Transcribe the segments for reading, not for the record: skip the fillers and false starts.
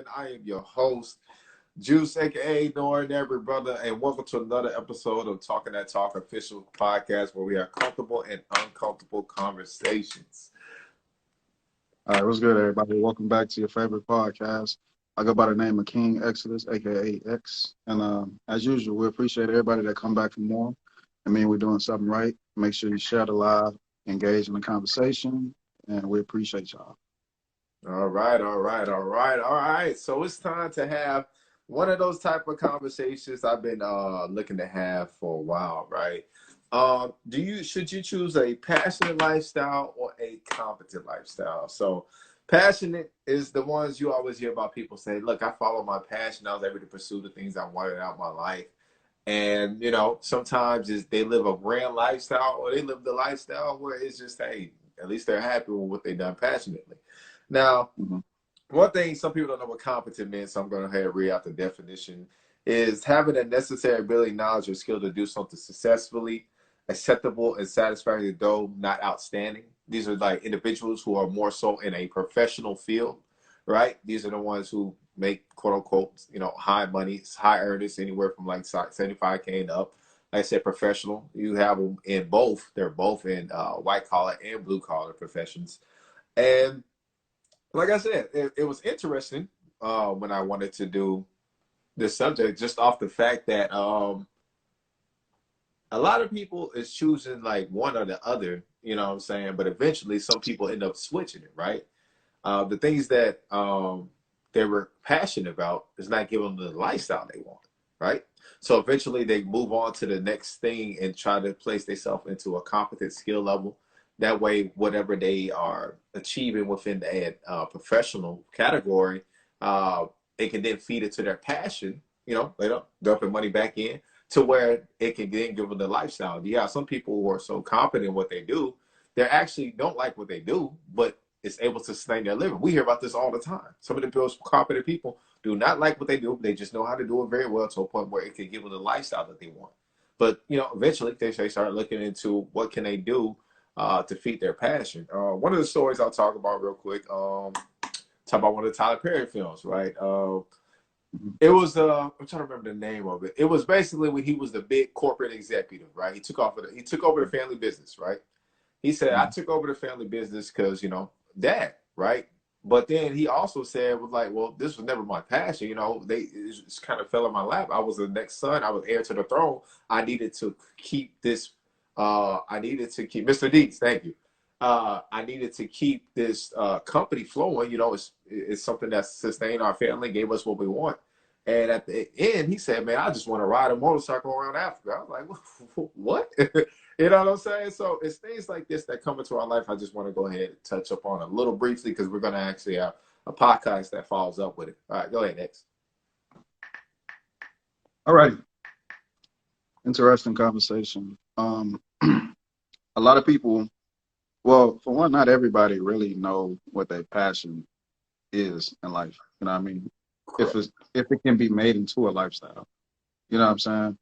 Norman. I am your host, Juice, aka No Ordinary Brother, and welcome to another episode of Talking That Talk official podcast where we have comfortable and uncomfortable conversations. All right, what's good, everybody? Welcome back to your favorite podcast. I go by the name of King Exodus, aka X, and as usual, we appreciate everybody that come back for more. I mean, we're doing something right. Make sure you share the live, engage in the conversation, and we appreciate y'all. All right. So it's time to have one of those type of conversations I've been looking to have for a while, right? Should you choose a passionate lifestyle or a competent lifestyle? So passionate is the ones you always hear about people say, look, I follow my passion. I was able to pursue the things I wanted out of my life. And, sometimes they live a grand lifestyle or they live the lifestyle where it's just, hey, at least they're happy with what they've done passionately. Now, one thing some people don't know what competent means, so I'm going to go ahead and read out the definition, is having a necessary ability, knowledge, or skill to do something successfully, acceptable, and satisfactory, though not outstanding. These are like individuals who are more so in a professional field, right? These are the ones who make, quote unquote, high money, high earners, anywhere from like 75K and up. Like I said, professional. You have them in both. They're both in white collar and blue collar professions. And like I said, it was interesting when I wanted to do this subject, just off the fact that a lot of people is choosing like one or the other, you know what I'm saying? But eventually some people end up switching it, right? The things that they were passionate about is not giving them the lifestyle they want, right? So eventually they move on to the next thing and try to place themselves into a competent skill level. That way, whatever they are achieving within the professional category, it can then feed it to their passion, later, dumping money back in to where it can then give them the lifestyle. Yeah, some people who are so competent in what they do, they actually don't like what they do, but it's able to sustain their living. We hear about this all the time. Some of the most competent people do not like what they do. They just know how to do it very well to a point where it can give them the lifestyle that they want. But, eventually they start looking into what can they do to feed their passion. One of the stories I'll talk about real quick, talk about one of the Tyler Perry films, right? It was, I'm trying to remember the name of it. It was basically when he was the big corporate executive, right? He took over the family business, right? He said, I took over the family business because, dad, right? But then he also said, was like, well, this was never my passion. It just kind of fell in my lap. I was the next son. I was heir to the throne. I needed to keep this. I needed to keep Mr. Deeds. Thank you. I needed to keep this company flowing. It's something that sustained our family, gave us what we want. And at the end, he said, man, I just want to ride a motorcycle around Africa. I was like, what? You know what I'm saying? So it's things like this that come into our life. I just want to go ahead and touch up on a little briefly because we're going to actually have a podcast that follows up with it. All right, go ahead, next. All right. Interesting conversation. A lot of people, well, for one, not everybody really know what their passion is in life. You know what I mean? Correct. If it can be made into a lifestyle. You know what I'm saying?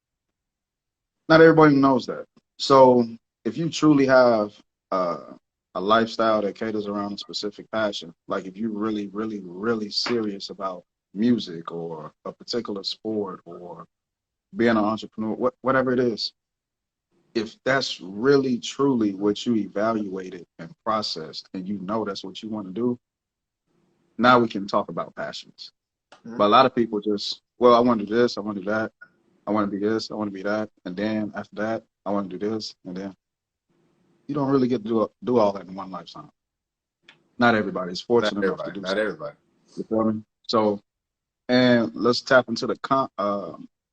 Not everybody knows that. So if you truly have a lifestyle that caters around a specific passion, like if you're really, really, really serious about music or a particular sport or being an entrepreneur, whatever it is, if that's really, truly what you evaluated and processed and that's what you want to do, now we can talk about passions. But a lot of people just, well, I want to do this, I want to do that, I want to be this, I want to be that, and then after that, I want to do this, and then you don't really get to do all that in one lifetime. Not everybody's fortunate enough to do Not everybody. You feel me? So, and let's tap into the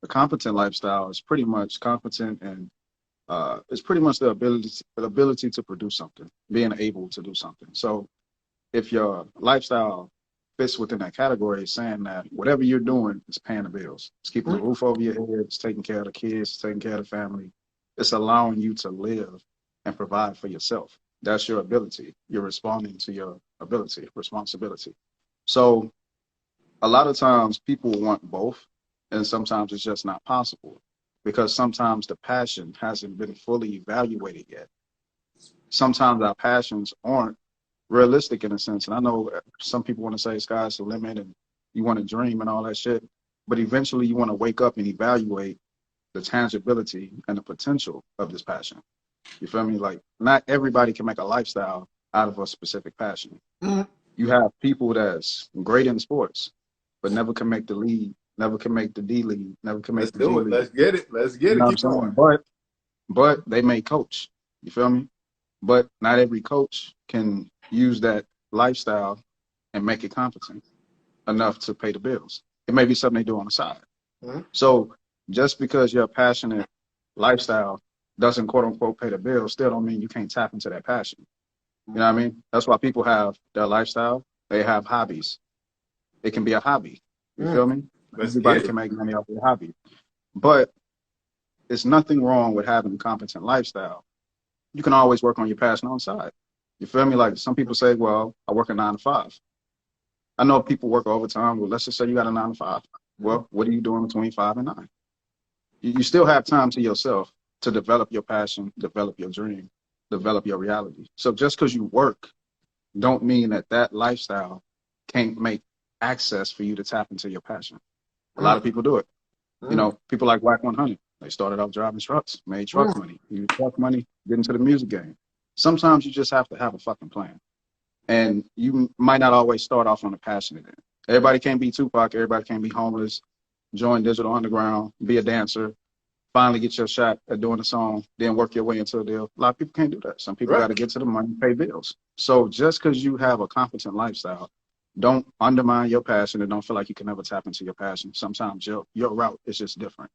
competent lifestyle. Is pretty much competent, and it's pretty much the ability to produce something, being able to do something. So, if your lifestyle fits within that category, it's saying that whatever you're doing is paying the bills. It's keeping the roof over your head. It's taking care of the kids. It's taking care of the family. It's allowing you to live and provide for yourself. That's your ability. You're responding to your responsibility. So a lot of times people want both, and sometimes it's just not possible because sometimes the passion hasn't been fully evaluated yet. Sometimes our passions aren't realistic in a sense. And I know some people want to say sky's the limit and you want to dream and all that shit. But eventually you want to wake up and evaluate the tangibility and the potential of this passion. You feel me? Like, not everybody can make a lifestyle out of a specific passion. Mm-hmm. You have people that's great in sports, but never can make the league, never can make the D League, never can make Let's the G do it. League. Let's get it. Let's get You it. know what I'm Keep going. saying? But they may coach. You feel me? But not every coach can use that lifestyle and make it competent enough to pay the bills. It may be something they do on the side. Mm-hmm. So just because you're a passionate lifestyle doesn't quote unquote pay the bills, still don't mean you can't tap into that passion. You know what I mean? That's why people have their lifestyle. They have hobbies. It can be a hobby. You feel me? Everybody can make money off their hobby. But there's nothing wrong with having a competent lifestyle. You can always work on your passion on the side. You feel me? Like some people say, well, I work a 9 to 5. I know people work overtime. Well, let's just say you got a 9 to 5. Well, what are you doing between 5 and 9? You still have time to yourself to develop your passion, develop your dream, develop your reality. So just because you work don't mean that that lifestyle can't make access for you to tap into your passion. A lot of people do it. You know, people like Wack 100. They started off driving trucks, made truck money. You truck money, get into the music game. Sometimes you just have to have a fucking plan. And you might not always start off on a passionate end. Everybody can't be Tupac. Everybody can't be homeless. Join Digital Underground, be a dancer, finally get your shot at doing a song, then work your way into a deal. A lot of people can't do that. Some people got to get to the money, pay bills. So just because you have a competent lifestyle, don't undermine your passion and don't feel like you can never tap into your passion. Sometimes your route is just different.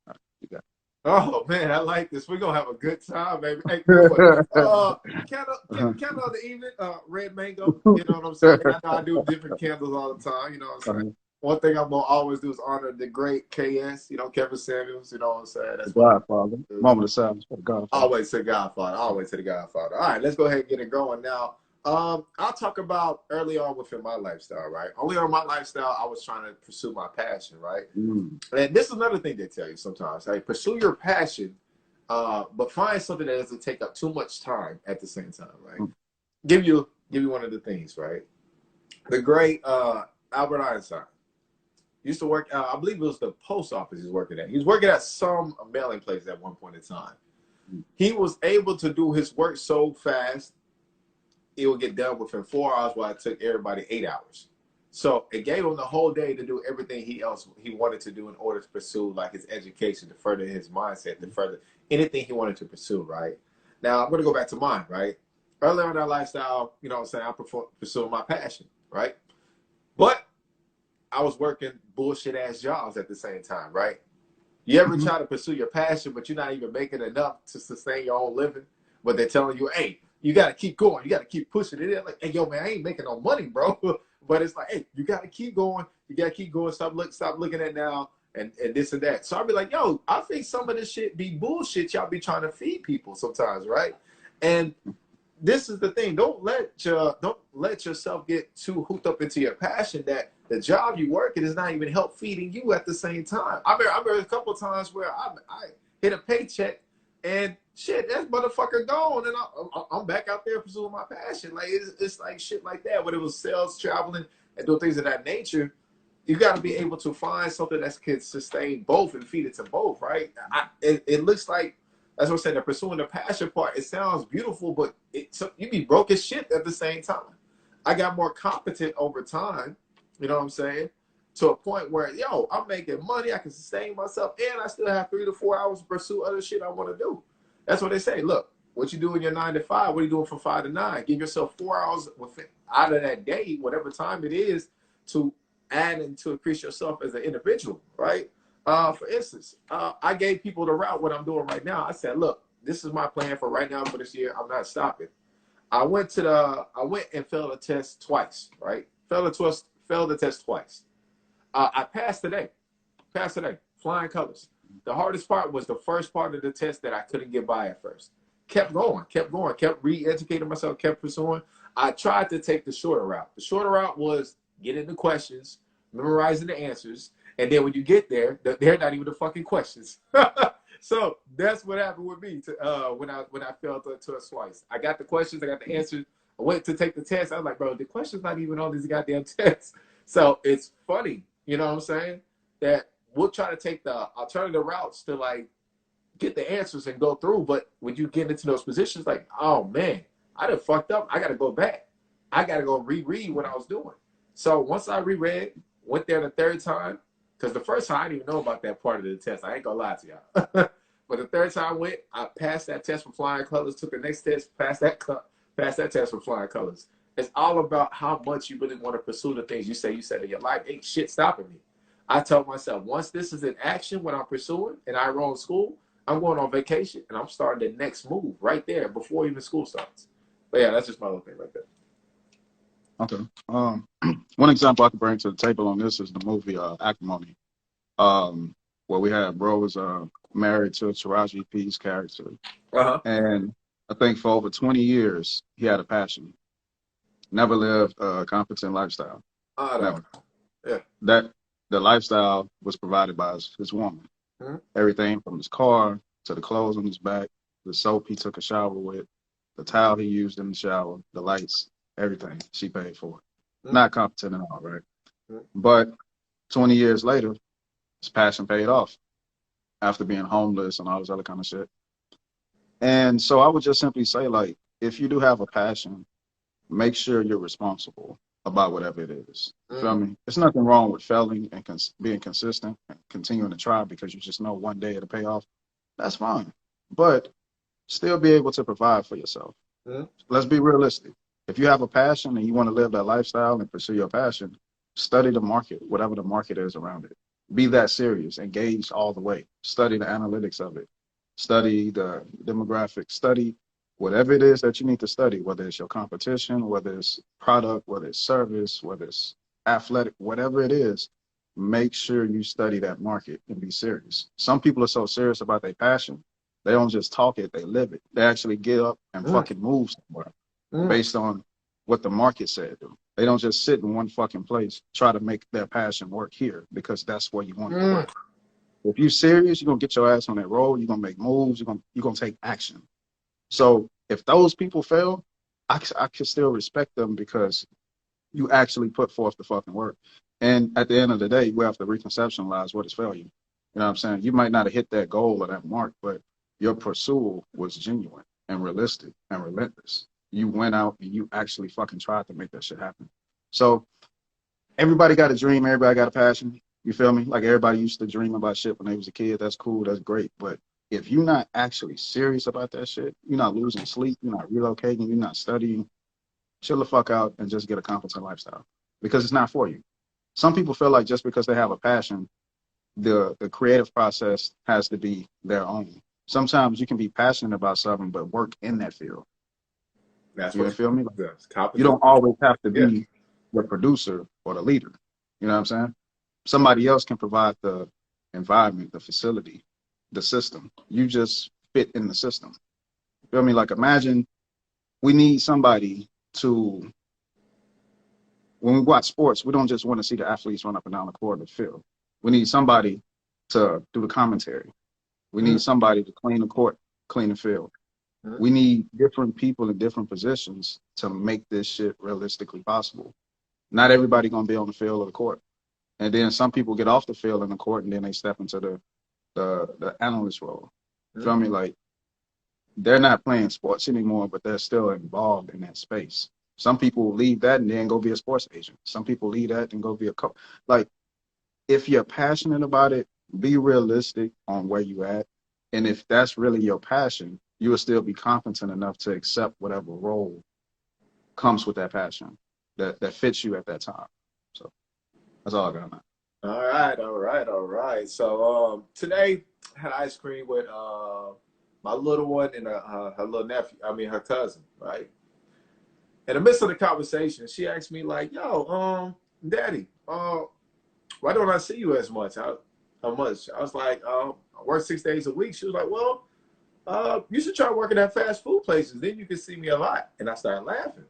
All right, you got it. Oh man, I like this. We're gonna have a good time, baby. Hey, candle of the evening, red mango. You know what I'm saying? I know I do different candles all the time. You know what I'm saying? One thing I'm gonna always do is honor the great KS. You know, Kevin Samuels. You know what I'm saying? That's Godfather. Moment of silence for the Godfather. Always to Godfather. Always to the Godfather. All right, let's go ahead and get it going now. I'll talk about early on within my lifestyle, right? Early on in my lifestyle, I was trying to pursue my passion, right? And this is another thing they tell you sometimes. Hey, pursue your passion, but find something that doesn't take up too much time at the same time, right? Give you one of the things, right? The great Albert Einstein used to work, I believe it was the post office he was working at. He was working at some mailing place at one point in time. He was able to do his work so fast, it would get done within 4 hours while it took everybody 8 hours. So it gave him the whole day to do everything he wanted to do in order to pursue like his education, to further his mindset, to further anything he wanted to pursue, right? Now I'm gonna go back to mine, right? Earlier in our lifestyle, you know what I'm saying, I pursuing my passion, right? But I was working bullshit ass jobs at the same time, right? You ever try to pursue your passion, but you're not even making enough to sustain your own living, but they're telling you, hey, you got to keep going. You got to keep pushing it. They're like, hey, yo, man, I ain't making no money, bro. But it's like, hey, you got to keep going. You got to keep going. Stop looking at now and this and that. So I'll be like, yo, I think some of this shit be bullshit. Y'all be trying to feed people sometimes, right? And this is the thing. Don't let yourself get too hooked up into your passion that the job you work at is not even help feeding you at the same time. I remember a couple of times where I hit a paycheck and shit, that motherfucker gone, and I'm back out there pursuing my passion. Like it's like shit like that. When it was sales, traveling, and doing things of that nature, you got to be able to find something that can sustain both and feed it to both, right? It looks like, that's what I'm saying, the pursuing the passion part, it sounds beautiful, but you be broke as shit at the same time. I got more competent over time, you know what I'm saying, to a point where, yo, I'm making money, I can sustain myself, and I still have 3 to 4 hours to pursue other shit I want to do. That's what they say. Look, what you do in your 9 to 5, what are you doing from 5 to 9? Give yourself 4 hours out of that day, whatever time it is, to add and to increase yourself as an individual, right? For instance, I gave people the route what I'm doing right now. I said, look, this is my plan for right now for this year. I'm not stopping. I went and failed a test twice, right? Failed the test twice. I passed today, flying colors. The hardest part was the first part of the test that I couldn't get by at first. Kept going, kept re-educating myself, kept pursuing. I tried to take the shorter route. The shorter route was getting the questions, memorizing the answers, and then when you get there, they're not even the fucking questions. So that's what happened with me when I failed to a twice. I got the questions, I got the answers. I went to take the test. I was like, bro, the question's not even on these goddamn tests. So it's funny, you know what I'm saying? That we'll try to take the alternative routes to like get the answers and go through. But when you get into those positions, like, oh man, I done fucked up. I got to go back. I got to go reread what I was doing. So once I reread, went there the third time, because the first time I didn't even know about that part of the test. I ain't gonna lie to y'all. But the third time I went, I passed that test for flying colors, took the next test, passed that test for flying colors. It's all about how much you really want to pursue the things you said in your life. Ain't shit stopping me. I told myself, once this is in action, what I'm pursuing, and I enroll in school, I'm going on vacation and I'm starting the next move right there before even school starts. But yeah, that's just my little thing right there. Okay. One example I could bring to the table on this is the movie Acrimony, where we had bro was married to Taraji P's character, and I think for over 20 years he had a passion. Never lived a competent lifestyle. Never. Yeah. That the lifestyle was provided by his woman. Mm-hmm. Everything from his car to the clothes on his back, the soap he took a shower with, the towel he used in the shower, the lights, everything she paid for. Mm-hmm. Not competent at all, right? Mm-hmm. But 20 years later, his passion paid off after being homeless and all this other kind of shit. And so I would just simply say, like, if you do have a passion, make sure you're responsible about whatever it is. Feel me? There's nothing wrong with failing and being consistent and continuing to try because you just know one day it'll pay off. That's fine. But still be able to provide for yourself. Let's be realistic. If you have a passion and you want to live that lifestyle and pursue your passion, study the market, whatever the market is around it. Be that serious, engage all the way. Study the analytics of it. Study the demographics. Study whatever it is that you need to study, whether it's your competition, whether it's product, whether it's service, whether it's athletic, whatever it is, make sure you study that market and be serious. Some people are so serious about their passion, they don't just talk it, they live it. They actually get up and fucking move somewhere based on what the market said. They don't just sit in one fucking place, try to make their passion work here because that's where you want it to work. If you're serious, you're going to get your ass on that road, you're going to make moves, you're going to take action. So if those people fail, I can still respect them because you actually put forth the fucking work. And at the end of the day, you have to reconceptualize what is failure. You know what I'm saying? You might not have hit that goal or that mark, but your pursuit was genuine and realistic and relentless. You went out and you actually fucking tried to make that shit happen. So everybody got a dream. Everybody got a passion. You feel me? Like everybody used to dream about shit when they was a kid. That's cool. That's great. But if you're not actually serious about that shit, you're not losing sleep, you're not relocating, you're not studying, chill the fuck out and just get a competent lifestyle because it's not for you. Some people feel like just because they have a passion, the creative process has to be their own. Sometimes you can be passionate about something, but work in that field. That's you what feel me? You don't always have to be the producer or the leader. You know what I'm saying? Somebody else can provide the environment, the facility, the system. You just fit in the system. You feel me? Like imagine we need somebody to, when we watch sports, we don't just want to see the athletes run up and down the court of the field. We need somebody to do the commentary. We need somebody to clean the court, clean the field. We need different people in different positions to make this shit realistically possible. Not everybody gonna be on the field or the court. And then some people get off the field in the court and then they step into the analyst role. You feel me? Like they're not playing sports anymore, but they're still involved in that space. Some people leave that and then go be a sports agent. Some people leave that and go be a coach. Like if you're passionate about it, be realistic on where you at. And if that's really your passion, you will still be competent enough to accept whatever role comes with that passion that fits you at that time. So that's all I got, man. All right. So today I had ice cream with my little one and her little nephew. I mean her cousin, right? In the midst of the conversation, she asked me like, "Yo, Daddy, why don't I see you as much? How much?" I was like, "I work 6 days a week." She was like, "Well, you should try working at fast food places. Then you can see me a lot." And I started laughing,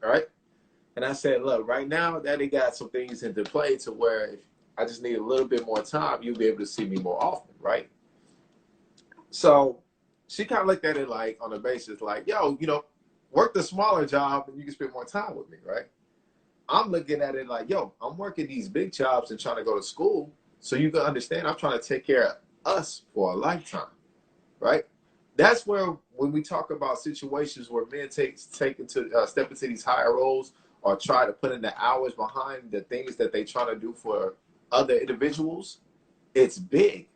right? And I said, "Look, right now, Daddy got some things into play to where if I just need a little bit more time, you'll be able to see me more often, right?" So she kind of looked at it like on the basis like, "Yo, work the smaller job and you can spend more time with me," right? I'm looking at it like, yo, I'm working these big jobs and trying to go to school. So you can understand I'm trying to take care of us for a lifetime, right? That's where when we talk about situations where men take into step into these higher roles or try to put in the hours behind the things that they trying to do for other individuals, it's big.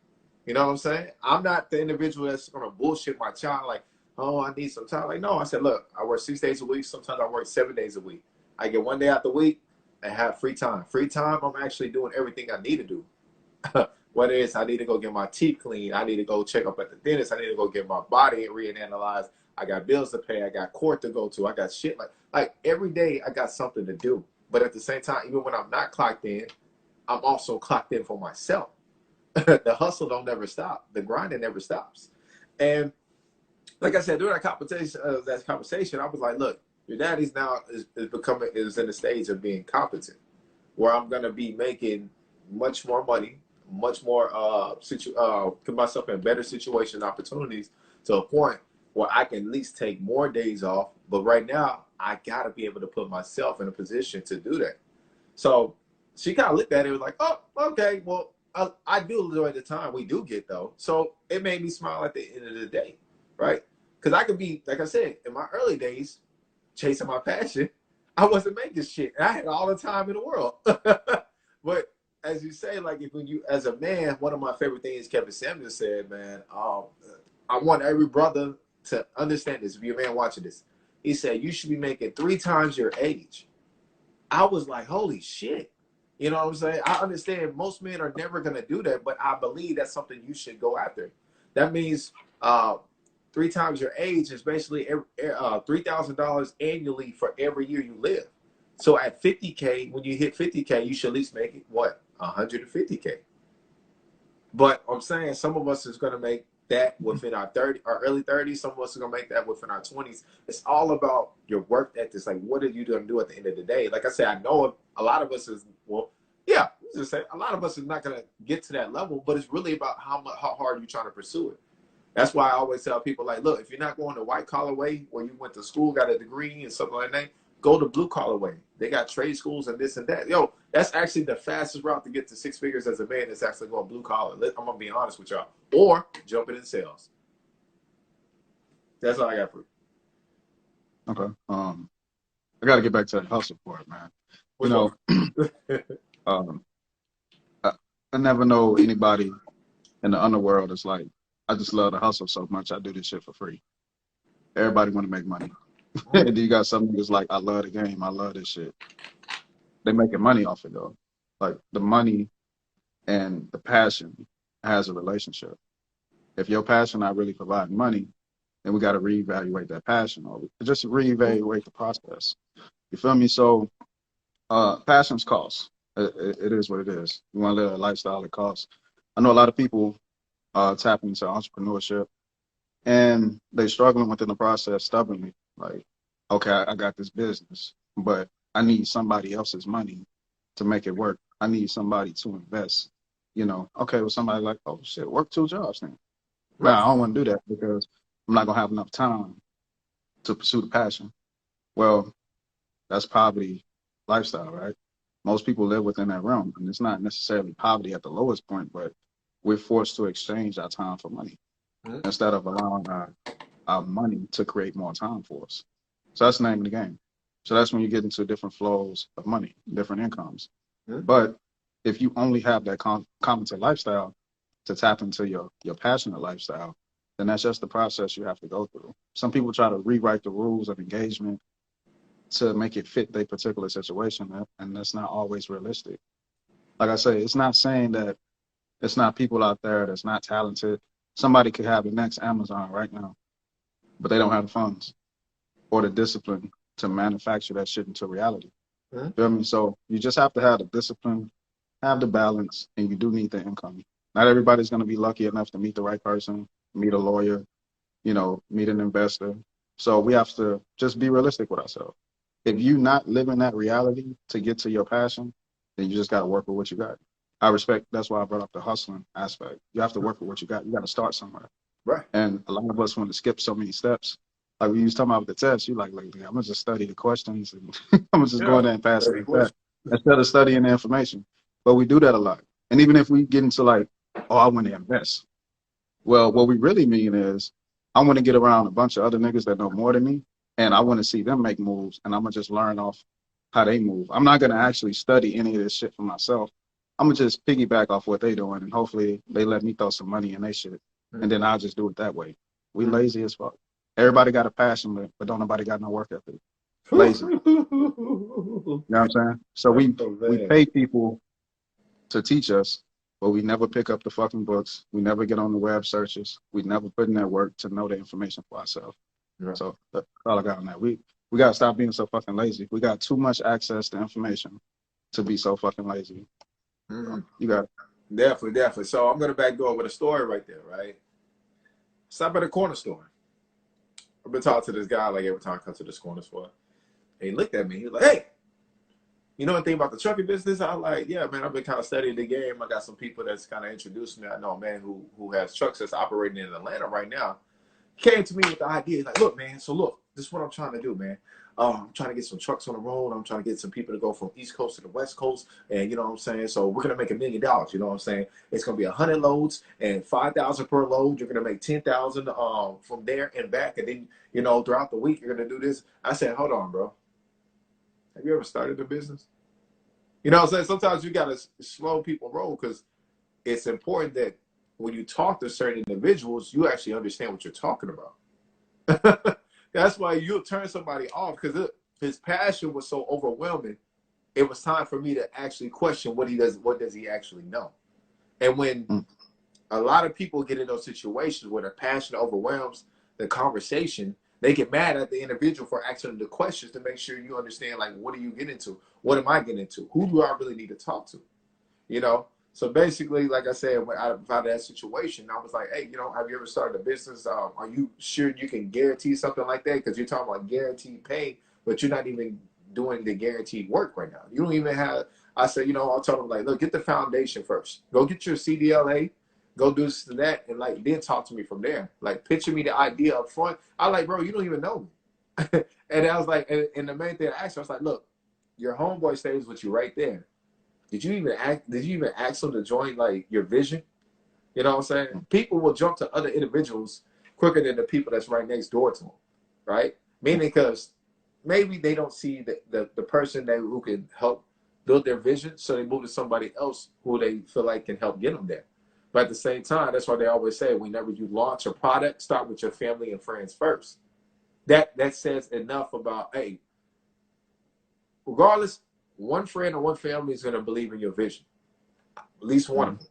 You know what I'm saying? I'm not the individual that's gonna bullshit my child like, oh, I need some time. Like, no, I said, look, I work 6 days a week. Sometimes I work 7 days a week. I get one day out the week and have free time. Free time, I'm actually doing everything I need to do. Whether it's I need to go get my teeth cleaned, I need to go check up at the dentist, I need to go get my body reanalyzed. I got bills to pay, I got court to go to, I got shit like every day I got something to do. But at the same time, even when I'm not clocked in, I'm also clocked in for myself. The hustle don't never stop. The grinding never stops. And like I said, during that conversation, I was like, look, your daddy's now is in the stage of being competent, where I'm gonna be making much more money, much more put myself in better situation opportunities to a point where I can at least take more days off. But right now, I gotta be able to put myself in a position to do that. So she kind of looked at it and was like, oh, okay, well, I do enjoy the time we do get though. So it made me smile at the end of the day, right? Because I could be, like I said, in my early days, chasing my passion, I wasn't making shit. And I had all the time in the world. But as you say, like if when you, as a man, one of my favorite things Kevin Samuel said, man, I want every brother to understand this. If you're a man watching this, he said, you should be making 3 times your age. I was like, holy shit. You know what I'm saying? I understand most men are never going to do that, but I believe that's something you should go after. That means 3 times your age is basically $3,000 annually for every year you live. So at 50K, when you hit 50K, you should at least make it, what, 150K. But I'm saying some of us is going to make that within our early 30s. Some of us are going to make that within our 20s. It's all about your work ethics. Like, what are you going to do at the end of the day? Like I said, I know a lot of us is, well, yeah, just say a lot of us is not going to get to that level, but it's really about how hard you're trying to pursue it. That's why I always tell people, like, look, if you're not going the white collar way, where you went to school, got a degree and something like that, go the blue collar way. They got trade schools and this and that. Yo, that's actually the fastest route to get to 6 figures as a man. Is actually going blue collar. I'm gonna be honest with y'all, or jumping in sales. That's all I got for you. Okay. I got to get back to the hustle part, man. Which You know, um, I never know anybody in the underworld that's like, I just love to hustle so much. I do this shit for free. Everybody want to make money. And then you got some niggas like, I love the game. I love this shit. They making money off it though. Like the money and the passion has a relationship. If your passion not really providing money, then we got to reevaluate that passion or just reevaluate the process. You feel me? So passions cost. It is what it is. You want to live a lifestyle that costs. I know a lot of people tap into entrepreneurship and they struggling within the process stubbornly. Like, okay, I got this business, but I need somebody else's money to make it work. I need somebody to invest. You know, okay, well, somebody like, oh shit, work 2 jobs then. right. Nah, I don't want to do that because I'm not gonna have enough time to pursue the passion. Well, that's poverty lifestyle, right? Most people live within that realm, and it's not necessarily poverty at the lowest point, but we're forced to exchange our time for money instead of allowing our money to create more time for us. So that's the name of the game. So that's when you get into different flows of money, different incomes. But if you only have that competent lifestyle to tap into your passionate lifestyle, then that's just the process you have to go through. Some people try to rewrite the rules of engagement to make it fit their particular situation, and that's not always realistic. Like I say, it's not saying that it's not people out there that's not talented. Somebody could have the next Amazon right now, but they don't have the funds or the discipline to manufacture that shit into reality. Feel me? So you just have to have the discipline, have the balance, and you do need the income. Not everybody's going to be lucky enough to meet the right person, meet a lawyer, you know, meet an investor. So we have to just be realistic with ourselves. If you're not living that reality to get to your passion, then you just got to work with what you got. I respect, that's why I brought up the hustling aspect. You have to work with what you got. You got to start somewhere. Right. And a lot of us want to skip so many steps Like when you was talking about the test, you like I'm gonna just study the questions and I'm gonna just go in Yeah. there and pass Very the test question. instead of studying the information. But we do that a lot. And even if we get into like, oh, I want to invest. Well, what we really mean is I want to get around a bunch of other niggas that know more than me, and I want to see them make moves, and I'm gonna just learn off how they move. I'm not gonna actually study any of this shit for myself. I'm gonna just piggyback off what they doing, and hopefully they let me throw some money in their shit, and then I'll just do it that way. We lazy as fuck. Everybody got a passion, but don't nobody got no work ethic. Lazy. You know what I'm saying? So Oh, we man. pay people to teach us, but we never pick up the fucking books. We never get on the web searches. We never put in that work to know the information for ourselves. Yeah. So that's all I got on that. We gotta stop being so fucking lazy. We got too much access to information to be so fucking lazy. So you got it. Definitely, definitely. So I'm gonna backdoor with a story right there, right? Stop at a corner store. I've been talking to this guy like every time I come to this corner store. And he looked at me. He was like, "Hey, you know anything about the trucking business?" I was like, "Yeah, man. I've been kind of studying the game. I got some people that's kind of introduced me. I know a man who has trucks that's operating in Atlanta right now. He came to me with the idea. He's like, look, man. So look, this is what I'm trying to do, man. I'm trying to get some trucks on the road. I'm trying to get some people to go from East Coast to the West Coast, and you know what I'm saying. So we're gonna make $1 million. You know what I'm saying? It's gonna be 100 loads and 5,000 per load. You're gonna make 10,000 from there and back, and then you know throughout the week you're gonna do this. I said, hold on, bro. Have you ever started a business? You know what I'm saying? Sometimes you gotta slow people roll because it's important that when you talk to certain individuals, you actually understand what you're talking about. That's why you'll turn somebody off because his passion was so overwhelming. It was time for me to actually question what he does. What does he actually know? And when Mm. a lot of people get in those situations where their passion overwhelms the conversation, they get mad at the individual for asking the questions to make sure you understand, like, what are you getting into? What am I getting into? Who do I really need to talk to? You know? So basically, like I said, when I found that situation, I was like, hey, you know, have you ever started a business? Are you sure you can guarantee something like that? Because you're talking about guaranteed pay, but you're not even doing the guaranteed work right now. You don't even have, I said, you know, I'll tell them, like, look, get the foundation first. Go get your CDLA, go do this and that, and like, then talk to me from there. Like, picture me the idea up front. I like, bro, you don't even know me. And I was like, and the main thing I asked her, I was like, look, your homeboy stays with you right there. Did you even ask them to join like your vision? You know what I'm saying? People will jump to other individuals quicker than the people that's right next door to them, right? Meaning because maybe they don't see the person who can help build their vision, so they move to somebody else who they feel like can help get them there. But at the same time, that's why they always say whenever you launch a product, start with your family and friends first. That says enough about, hey, regardless, one friend or one family is going to believe in your vision, at least one of them.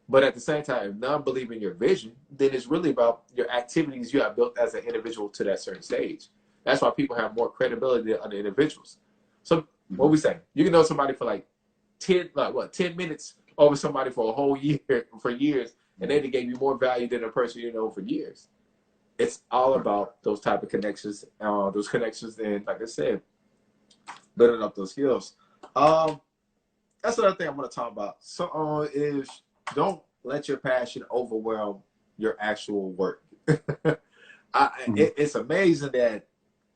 But at the same time, if none believe in your vision, then it's really about your activities you have built as an individual to that certain stage. That's why people have more credibility than other individuals. So what we say, you can know somebody for like 10 minutes over somebody for a whole year, for years, and they gave you more value than a person you know for years. It's all about those type of connections, and like I said, building up those skills. That's another thing I'm going to talk about. So is don't let your passion overwhelm your actual work. It's amazing that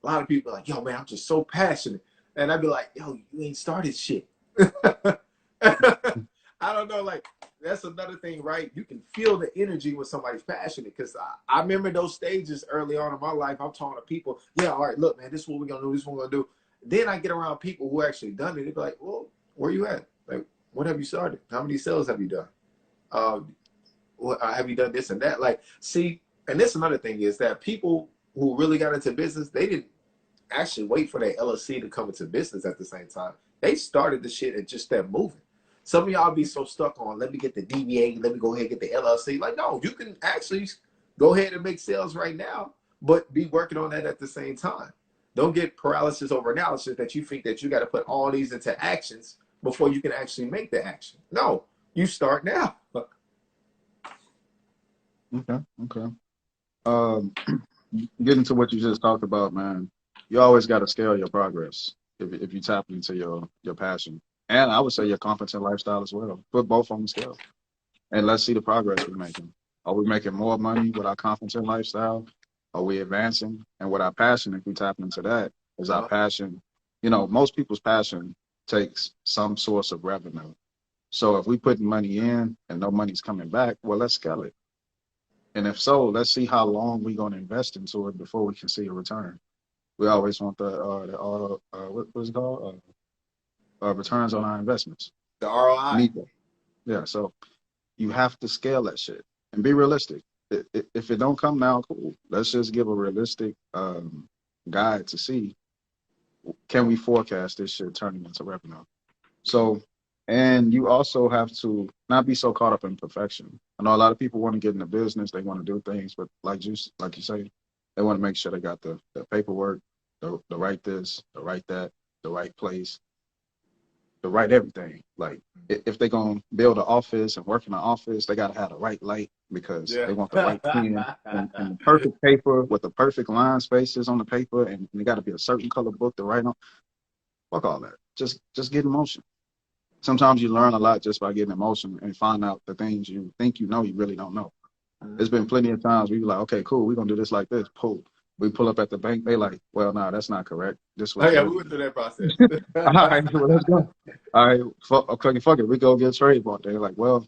a lot of people are like, yo, man, I'm just so passionate. And I'd be like, yo, you ain't started shit. I don't know, like, that's another thing, right? You can feel the energy when somebody's passionate. Because I remember those stages early on in my life. I'm talking to people, yeah, all right, look, man, this is what we're going to do. This is what we're going to do. Then I get around people who actually done it. They'd be like, well, where you at? Like, what have you started? How many sales have you done? Have you done this and that? Like, see, and this another thing is that people who really got into business, they didn't actually wait for their LLC to come into business at the same time. They started the shit and just started moving. Some of y'all be so stuck on, let me get the DBA, let me go ahead and get the LLC. Like, no, you can actually go ahead and make sales right now, but be working on that at the same time. Don't get paralysis over analysis that you think that you got to put all these into actions before you can actually make the action. No, you start now. Okay. Okay. Um, Getting to what you just talked about, man. You always got to scale your progress if you tap into your passion, and I would say your competent lifestyle as well. Put both on the scale, and let's see the progress we're making. Are we making more money with our competent lifestyle, Are we advancing? And what our passion, if we tap into that, is our Uh-huh. passion. You know, most people's passion takes some source of revenue. So if we put money in and no money's coming back, well, let's scale it. And if so, let's see how long we're going to invest into it before we can see a return. We always want what's it called? Returns on our investments. The ROI. Need that. Yeah. So you have to scale that shit and be realistic. If it don't come now, cool. Let's just give a realistic guide to see, can we forecast this shit turning into revenue. So, and you also have to not be so caught up in perfection. I know a lot of people want to get into business, they want to do things, but like you say, they want to make sure they got the paperwork, the right this, the right that, the right place, the right everything. Like if they're gonna build an office and work in an office, they gotta have the right light because Yeah. they want the right pen and the perfect paper with the perfect line spaces on the paper, and they gotta be a certain color book to write on. Fuck all that. Just get in motion. Sometimes you learn a lot just by getting in motion and find out the things you think you know you really don't know. There's been plenty of times we be like, okay, cool, we're gonna do this like this. Pull. We pull up at the bank, they like, well, no, that's not correct. This Oh was yeah, really we went through that process. all right, well, let's go. All right, fuck it. We go get trademark. They're like, well,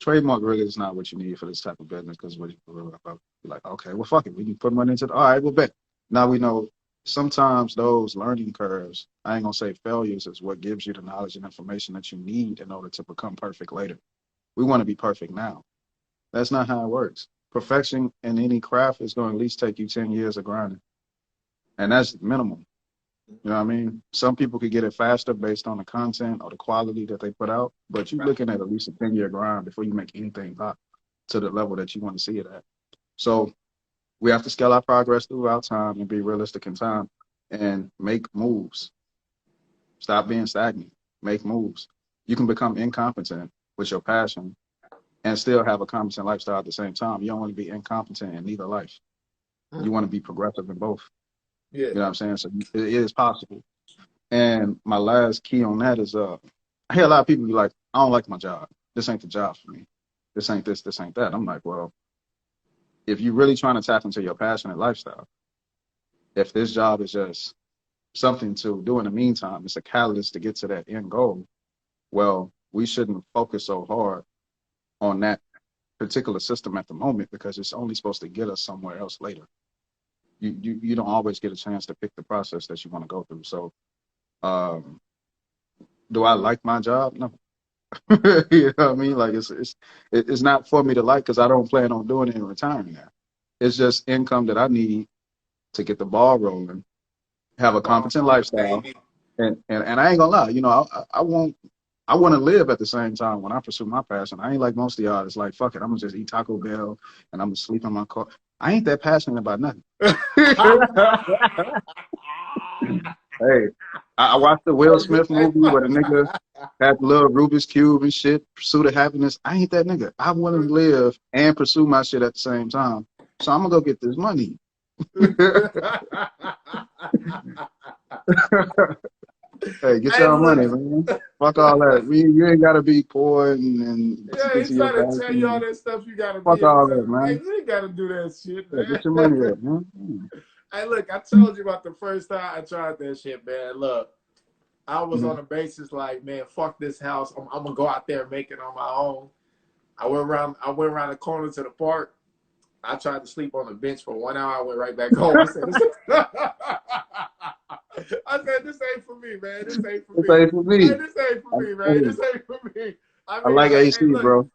trademark really is not what you need for this type of business because what you really about. You're like, okay, well, fuck it. We can put money into it. All right, we'll bet. Now we know sometimes those learning curves, I ain't gonna say failures, is what gives you the knowledge and information that you need in order to become perfect later. We want to be perfect now. That's not how it works. Perfection in any craft is going to at least take you 10 years of grinding. And that's minimum. You know what I mean? Some people could get it faster based on the content or the quality that they put out, but you're looking at least a 10-year grind before you make anything pop to the level that you want to see it at. So we have to scale our progress throughout time and be realistic in time and make moves. Stop being stagnant. Make moves. You can become incompetent with your passion and still have a competent lifestyle at the same time. You don't want to be incompetent in either life. You want to be progressive in both. Yeah. You know what I'm saying? So it is possible. And my last key on that is I hear a lot of people be like, I don't like my job. This ain't the job for me. This ain't this, this ain't that. I'm like, well, if you're really trying to tap into your passionate lifestyle, if this job is just something to do in the meantime, it's a catalyst to get to that end goal, well, we shouldn't focus so hard on that particular system at the moment because it's only supposed to get us somewhere else later. You don't always get a chance to pick the process that you want to go through. So do I like my job? No. You know what I mean? Like it's not for me to like because I don't plan on doing it in retirement now. It's just income that I need to get the ball rolling, have a competent lifestyle, and I ain't gonna lie, you know, I want to live at the same time when I pursue my passion. I ain't like most of y'all. It's like, fuck it, I'm gonna just eat Taco Bell and I'm gonna sleep in my car. I ain't that passionate about nothing. Hey, I watched the Will Smith movie where the nigga had the little Rubik's Cube and shit, Pursuit of Happiness. I ain't that nigga. I want to live and pursue my shit at the same time. So I'm gonna go get this money. Hey, get your money, man. Fuck all that. You ain't gotta be poor and Yeah, he's trying to tell you all that stuff you gotta fuck be all about. that, man. Hey, you ain't gotta do that shit, Yeah, man. get your money up, man. Hey, look, I told you about the first time I tried that shit, man. Look, I was on the basis like, man, fuck this house. I'm gonna go out there and make it on my own. I went around the corner to the park. I tried to sleep on the bench for 1 hour. I went right back home. I said, this ain't for me, man. This ain't for me. This ain't for me. Hey, this ain't for me, man. This ain't for me. I like AC, hey, look, bro.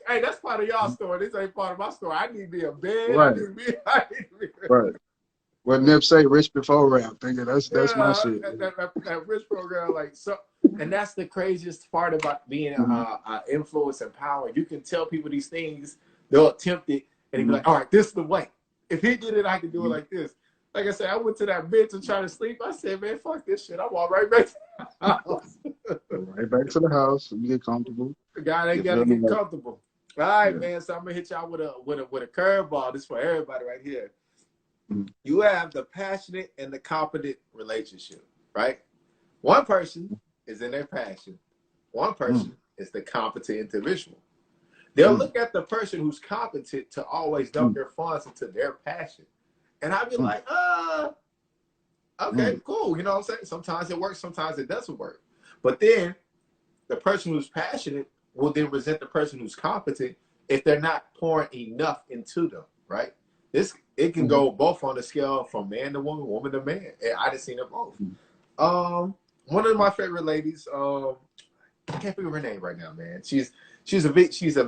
Hey, that's part of y'all story. This ain't part of my story. I need to be a bed. Right. I need to be right. What Nip say, rich before rap, thinking that's my shit. That rich program, like so, and that's the craziest part about being influence and power. You can tell people these things, they'll attempt it, and they be like, "All right, this is the way. If he did it, I can do it like this." Like I said, I went to that bench and tried to sleep. I said, "Man, fuck this shit. I'm all right back to the house." Right back to the house. You get comfortable. The guy ain't got to get comfortable. All right, man. So I'm gonna hit y'all with a curveball. This is for everybody right here. You have the passionate and the competent relationship, right? One person is in their passion. One person is the competent individual. They'll look at the person who's competent to always dump their funds into their passion. And I'd be Mm. like, okay, Mm. cool. You know what I'm saying? Sometimes it works, sometimes it doesn't work. But then the person who's passionate will then resent the person who's competent if they're not pouring enough into them, right? It can Mm. go both on the scale from man to woman, woman to man. And I just seen it both. Mm. One of my favorite ladies, I can't think of her name right now, man. She's a vegan. She was a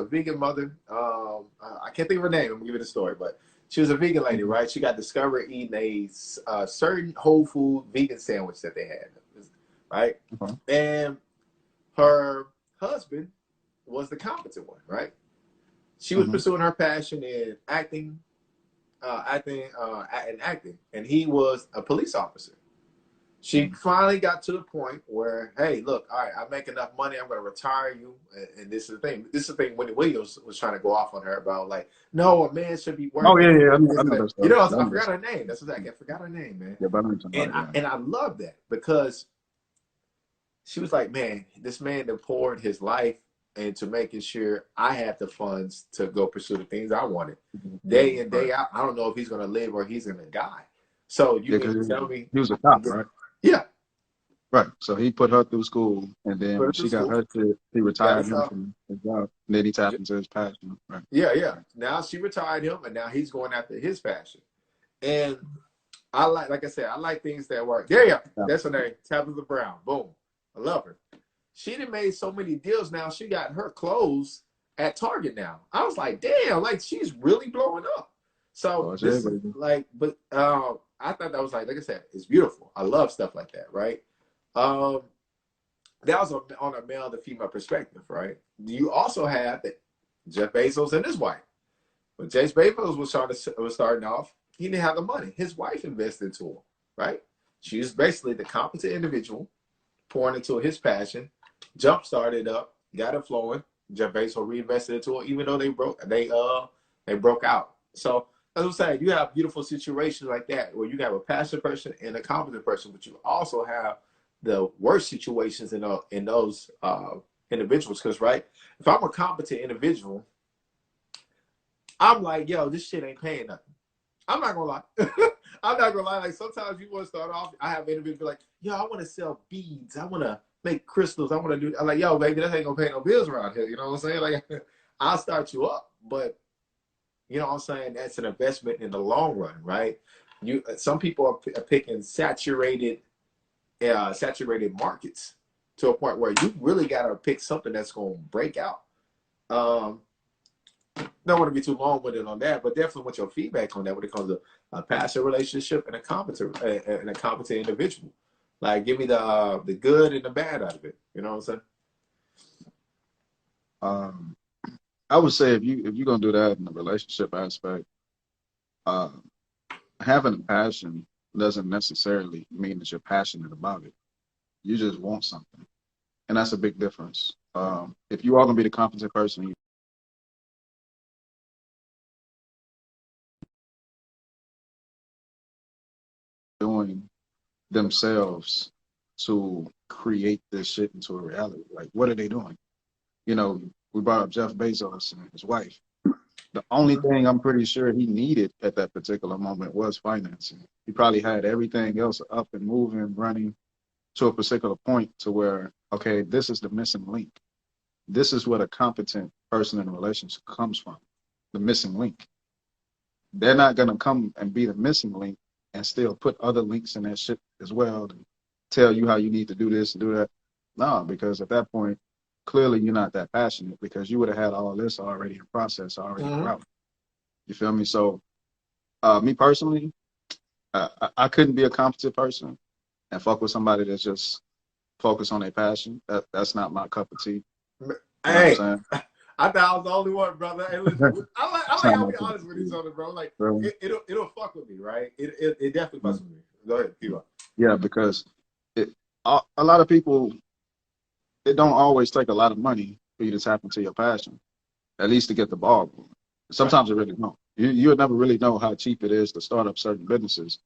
vegan mother. I can't think of her name. I'm gonna give you the story, but she was a vegan lady, Mm. right? She got discovered eating a certain whole food vegan sandwich that they had, right? Okay. And her husband was the competent one, right? She was Mhm. pursuing her passion in acting, and he was a police officer. She Mm. finally got to the point where, hey, look, all right, I make enough money, I'm going to retire you. And this is the thing. This is the thing Wendy Williams was trying to go off on her about, like, no, a man should be Oh working. yeah, yeah. I know that You stuff. know, I I know that forgot stuff. her name. That's what I forgot her name, man. Yeah, but I know what you're talking about. And I love that because she was like, man, this man that poured his life into making sure I had the funds to go pursue the things I wanted. Yeah. Day in, Right. day out, I don't know if he's going to live or he's going to die. So you Yeah, mean because to tell me, he was a cop, right? yeah, Right. So he put her through school, and then put when her through she got school. her shit, he Got retired him herself. from his job. And then he tapped into his passion. Right. Yeah, yeah. Now she retired him, and now he's going after his passion. And I like I said, I like things that work. There you go. Yeah. That's her name, Tabitha Brown. Boom. I love her. She done made so many deals now. She got her clothes at Target now. I was like, damn, like she's really blowing up. So So this is like, but I thought that was like I said, it's beautiful. I love stuff like that, right? Um, that was on a male to female perspective, right? You also have that Jeff Bezos and his wife. When Jeff Bezos was starting off, he didn't have the money. His wife invested into him, right? She was basically the competent individual pouring into his passion, jump started up, got it flowing. Jeff Bezos reinvested into it, even though they broke out. So as I'm saying, you have beautiful situations like that where you have a passionate person and a competent person, but you also have the worst situations in those individuals. Because right, if I'm a competent individual, I'm like, yo, this shit ain't paying nothing. I'm not gonna lie. I'm not gonna lie. Like sometimes you want to start off. I have interviews be like, yo, I want to sell beads. I want to make crystals. I want to do. I'm like, yo, baby, that ain't gonna pay no bills around here. You know what I'm saying? Like, I'll start you up, but you know what I'm saying? That's an investment in the long run, right? Some people are picking saturated markets to a point where you really got to pick something that's going to break out. Don't want to be too long with it on that, but definitely want your feedback on that when it comes to a passive relationship and a competent individual. Like, give me the good and the bad out of it. You know what I'm saying? I would say if you're gonna do that in the relationship aspect, uh, having a passion doesn't necessarily mean that you're passionate about it. You just want something, and that's a big difference. If you are gonna be the competent person, doing themselves to create this shit into a reality. Like, what are they doing? You know, we brought up Jeff Bezos and his wife. The only thing I'm pretty sure he needed at that particular moment was financing. He probably had everything else up and moving, running to a particular point to where, okay, this is the missing link. This is what a competent person in a relationship comes from, the missing link. They're not going to come and be the missing link and still put other links in that shit as well to tell you how you need to do this and do that. No, because at that point, clearly you're not that passionate because you would have had all this already in process, already in route. You feel me? So, me personally, I couldn't be a competent person and fuck with somebody that's just focused on their passion. That's not my cup of tea. You know Hey, what I'm saying? I thought I was the only one, brother. Hey, listen, I like how we honest with each other, bro. Like Really? it'll fuck with me, right? It definitely fucks with me. Go ahead, keep up. Yeah, because a lot of people, it don't always take a lot of money for you to tap into your passion, at least to get the ball rolling. Sometimes it really don't. You'll never really know how cheap it is to start up certain businesses,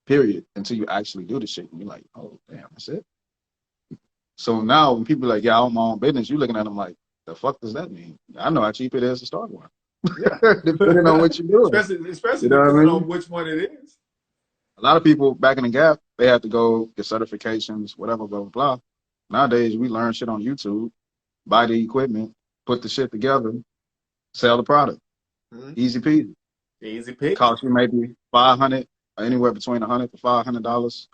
period, until you actually do the shit. And you're like, oh, damn, that's it? So now when people are like, yeah, I own my own business, you're looking at them like, the fuck does that mean? I know how cheap it is to start one. Yeah. depending on what you're doing. Especially You know what I depending mean? on which one it is. A lot of people back in the gap, they had to go get certifications, whatever, blah, blah, blah. Nowadays, we learn shit on YouTube, buy the equipment, put the shit together, sell the product. Mhm. Easy peasy. Easy pickings. Cost you maybe 500, anywhere between $100 to $500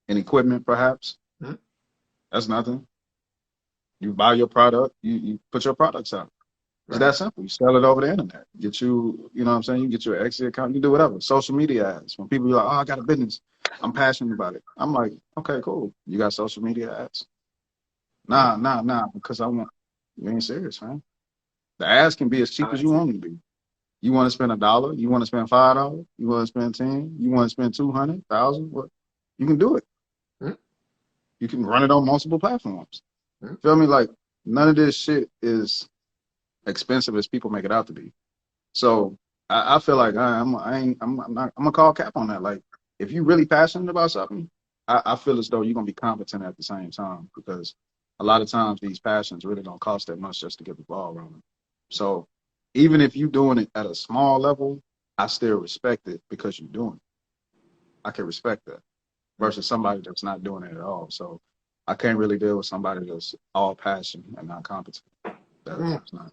in equipment, perhaps. Mhm. That's nothing. You buy your product, you put your products out. It's Right. that simple. You sell it over the internet. Get you know what I'm saying? You get your Etsy account, you do whatever. Social media ads. When people be like, oh, I got a business. I'm passionate about it. I'm like, okay, cool. You got social media ads? Mhm. Nah, because I want, you ain't serious, man. The ads can be as cheap as you want them to be. You want to spend $1, you want to spend $5, you want to spend 10, you want to spend 200,000, what? You can do it. Mhm. You can run it on multiple platforms. Mhm. Feel me? Like none of this shit is expensive as people make it out to be. So I feel like I'm not, I'm gonna call cap on that. Like if you're really passionate about something, I feel as though you're gonna be competent at the same time because a lot of times these passions really don't cost that much just to get the ball rolling. So even if you're doing it at a small level, I still respect it because you're doing it. I can respect that versus somebody that's not doing it at all. So I can't really deal with somebody that's all passion and not competent. Mhm. That's not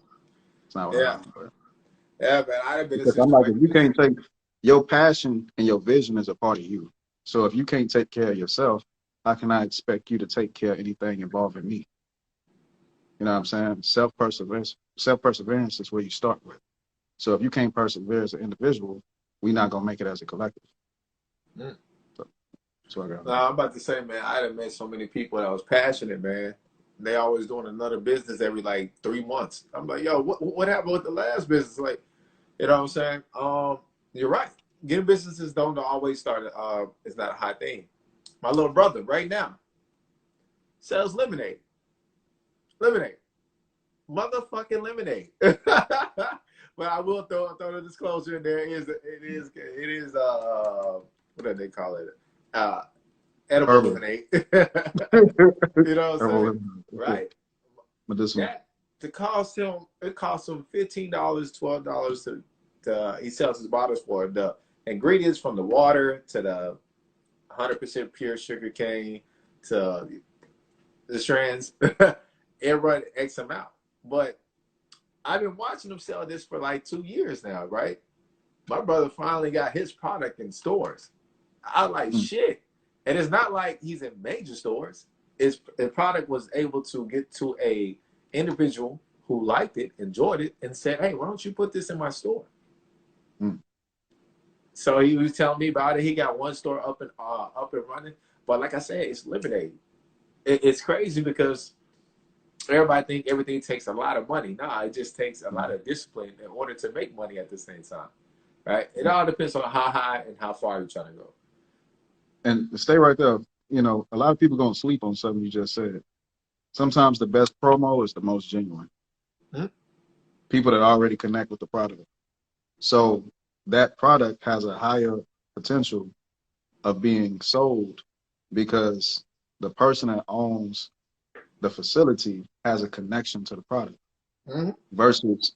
it's not what I Yeah. like. But Yeah, man. I've been in because I'm like, if you situations. can't take your passion and your vision is a part of you. So if you can't take care of yourself, how can I expect you to take care of anything involving me? You know what I'm saying? Self-perseverance is where you start with. So if you can't persevere as an individual, we're not gonna make it as a collective. Mm. So that's what I got. No, I'm about to say, man, I done met so many people that was passionate, man. They always doing another business every like 3 months. I'm like, yo, what happened with the last business? Like, you know what I'm saying? You're right. Getting businesses don't always start. It's not a high thing. My little brother right now sells lemonade. Lemonade. Motherfucking lemonade. But I will throw the disclosure in there. It is what do they call it? Uh, edible Herbal. lemonade. You know what I'm saying? Herbal. Right. Medicinal. That to cost him it costs him $15, $12 to he sells his bottles for the ingredients from the water to the 100% pure sugar cane to the strands. It run X amount. But I've been watching him sell this for like 2 years now, right? My brother finally got his product in stores. I was like, Mm. shit. And it's not like he's in major stores. The product was able to get to a individual who liked it, enjoyed it, and said, hey, why don't you put this in my store? Mm. So he was telling me about it. He got one store up and running. But like I said, it's lemonade. It's crazy because everybody think everything takes a lot of money. Nah, it just takes a lot of discipline in order to make money at the same time. Right? It all depends on how high and how far you're trying to go. And stay right there. You know, a lot of people gonna sleep on something you just said. Sometimes the best promo is the most genuine. Hmm? People that already connect with the product. So that product has a higher potential of being sold because the person that owns the facility has a connection to the product Mm-hmm. versus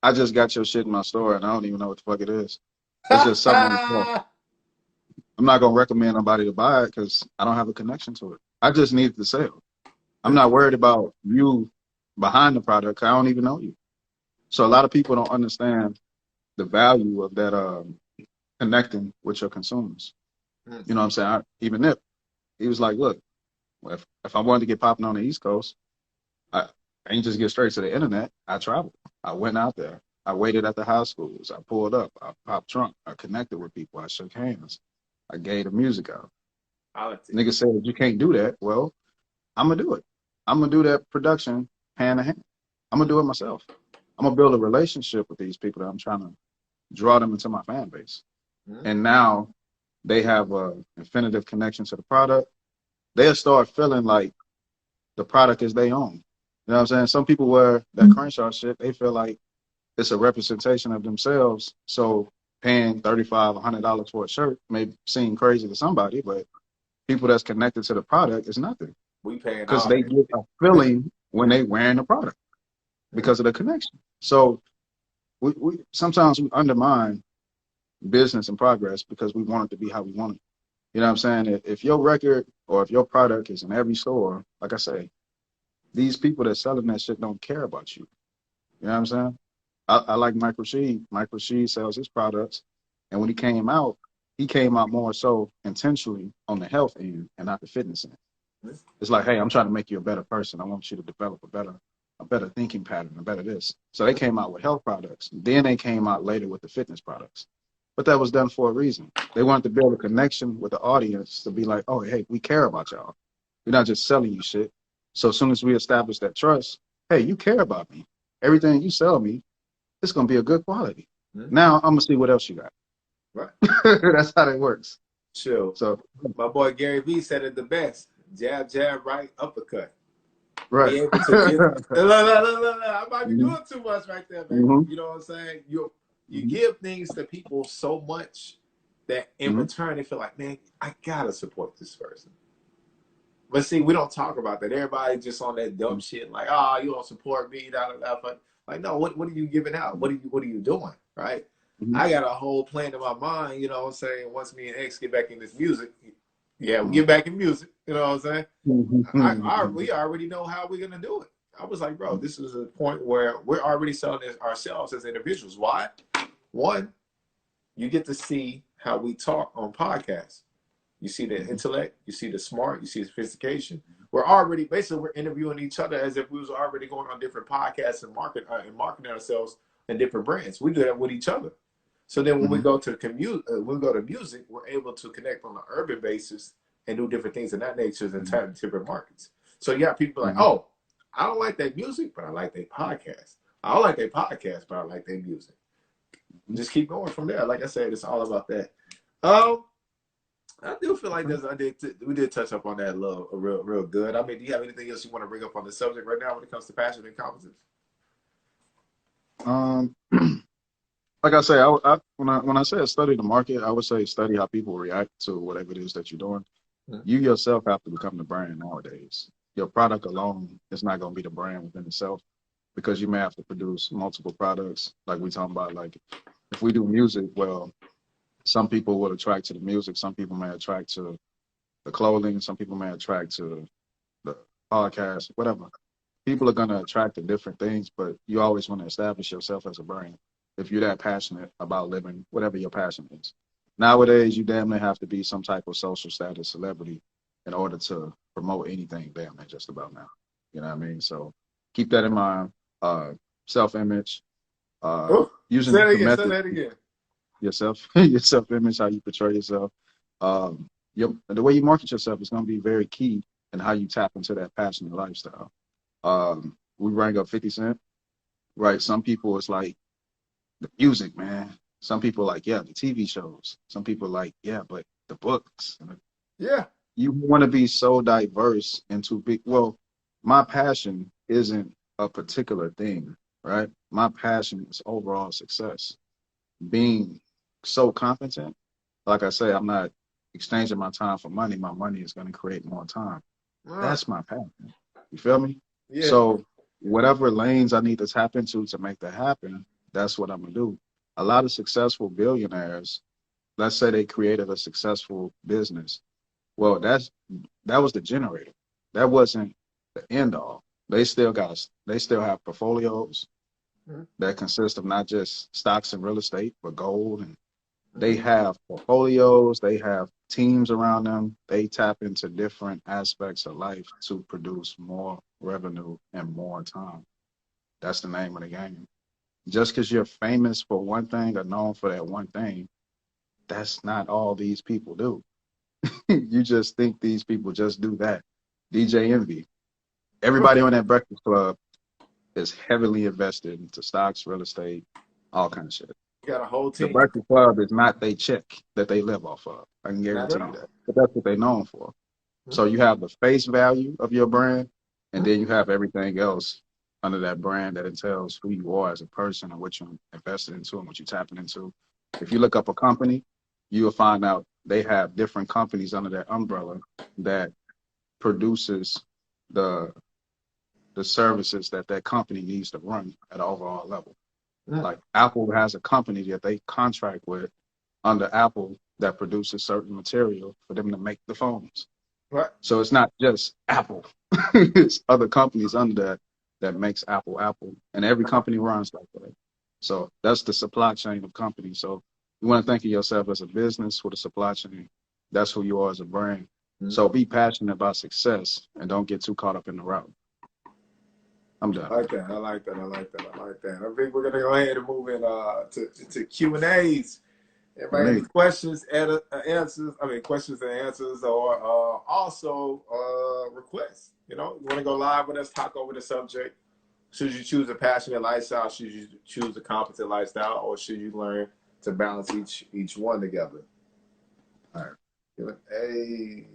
I just got your shit in my store and I don't even know what the fuck it is. It's just something on the shelf. I'm not gonna recommend nobody to buy it because I don't have a connection to it. I just need the sale. I'm not worried about you behind the product. I don't even know you. So a lot of people don't understand the value of that connecting with your consumers. You know what I'm saying? Even Nip, he was like, look, if I wanted to get popping on the East Coast, I ain't just get straight to the internet. I traveled. I went out there. I waited at the high schools. I pulled up. I popped trunk. I connected with people. I shook hands. I gave the music out. Nigga said, you can't do that. Well, I'm going to do it. I'm going to do that production hand in hand. I'm going to do it myself. I'm going to build a relationship with these people that I'm trying to draw them into my fan base. Mm-hmm. And now they have a infinitive connection to the product. They'll start feeling like the product is their own. You know what I'm saying? Some people wear that Crenshaw shit, they feel like it's a representation of themselves. So paying $35, $100 for a shirt may seem crazy to somebody, but people that's connected to the product is nothing. We paying Because all they get a feeling when they wearing the product because of the connection. So we sometimes we undermine business and progress because we want it to be how we want it. You know what I'm saying? If your record or if your product is in every store, like I say, these people that selling that shit don't care about you. You know what I'm saying? I like Mike Rashid. Mike Rashid sells his products, and when he came out more so intentionally on the health end and not the fitness end. It's like, hey, I'm trying to make you a better person. I want you to develop a better thinking pattern, a better this. So they came out with health products. Then they came out later with the fitness products. But that was done for a reason. They wanted to build a connection with the audience to be like, oh, hey, we care about y'all. We're not just selling you shit. So as soon as we establish that trust, hey, you care about me. Everything you sell me, it's gonna be a good quality. Now I'm gonna see what else you got. Right. That's how that works. Chill. So my boy Gary Vee said it the best. Jab, jab, right, uppercut. right. Be able to give, look, I might be doing too much right there, man. Mm-hmm. You know what I'm saying? You Mm-hmm. give things to people so much that in Mm-hmm. return they feel like, man, I gotta support this person. But see, we don't talk about that. Everybody just on that dumb shit, like, oh, you don't support me, da, da, da. Like, no, what are you giving out? What are you doing? Right? Mm-hmm. I got a whole plan in my mind, you know what I'm saying? Once me and X get back in this music, yeah, we get back in music, you know what I'm saying? We already know how we're gonna do it. I was like, bro, this is a point where we're already selling this ourselves as individuals. Why? One, you get to see how we talk on podcasts. You see the intellect, you see the smart, you see the sophistication. We're already we're interviewing each other as if we was already going on different podcasts and marketing ourselves and different brands. We do that with each other. So then when we go to music, we're able to connect on an urban basis and do different things of that nature in different markets. So yeah, people are like, oh, I don't like that music, but I like their podcast. I don't like their podcast, but I like their music. Just keep going from there. Like I said, it's all about that. I do feel like we did touch up on that real good. I mean, do you have anything else you want to bring up on the subject right now when it comes to passion and competence? Like I say, when I say study the market, I would say study how people react to whatever it is that you're doing. You yourself have to become the brand nowadays. Your product alone is not going to be the brand within itself because you may have to produce multiple products. Like we talking about, like if we do music, well, some people will attract to the music. Some people may attract to the clothing. Some people may attract to the podcast, whatever. People are going to attract to different things, but you always want to establish yourself as a brand if you're that passionate about living whatever your passion is. Nowadays, you damn near have to be some type of social status celebrity in order to promote anything damn near just about now. You know what I mean? So keep that in mind. Self-image, using Say methods. that again. Your self-image, how you portray yourself. The way you market yourself is going to be very key in how you tap into that passionate lifestyle. We bring up 50 Cent, right? Some people, it's like the music, man. Some people like, yeah, the TV shows. Some people like, yeah, but the books. Yeah. You want to be so diverse into big. Well, my passion isn't a particular thing, right? My passion is overall success. Being so competent, like I say, I'm not exchanging my time for money. My money is going to create more time. That's my passion. You feel me? Yeah. So whatever lanes I need to tap into to make that happen, that's what I'm going to do. A lot of successful billionaires, let's say they created a successful business. Well, that was the generator. That wasn't the end all. They still have portfolios that consist of not just stocks and real estate, but gold. And they have portfolios, they have teams around them. They tap into different aspects of life to produce more revenue and more time. That's the name of the game. Just because you're famous for one thing or known for that one thing, that's not all these people do. You just think these people just do that. DJ Envy. Everybody on that Breakfast Club is heavily invested into stocks, real estate, all kinds of shit. You got a whole team. The Breakfast Club is not their check that they live off of. I can guarantee you that. But that's what they're known for. So you have the face value of your brand, and then you have everything else under that brand that entails who you are as a person and what you're invested into and what you're tapping into. If you look up a company, you will find out they have different companies under that umbrella that produces the services that company needs to run at an overall level. Like Apple has a company that they contract with under Apple that produces certain material for them to make the phones. Right. So it's not just Apple. It's other companies under that makes Apple Apple. And every company runs like that. So that's the supply chain of companies. So you want to think of yourself as a business with a supply chain. That's who you are as a brand. So be passionate about success and don't get too caught up in the route. I'm done. I like that. I like that. I like that. I like that. I think we're gonna go ahead and move in to Q&As. Everybody, any questions, answers? I mean, questions and answers, or also requests. You know, you want to go live with us, talk over the subject. Should you choose a passionate lifestyle? Should you choose a competent lifestyle, or should you learn to balance each one together? All right. Hey.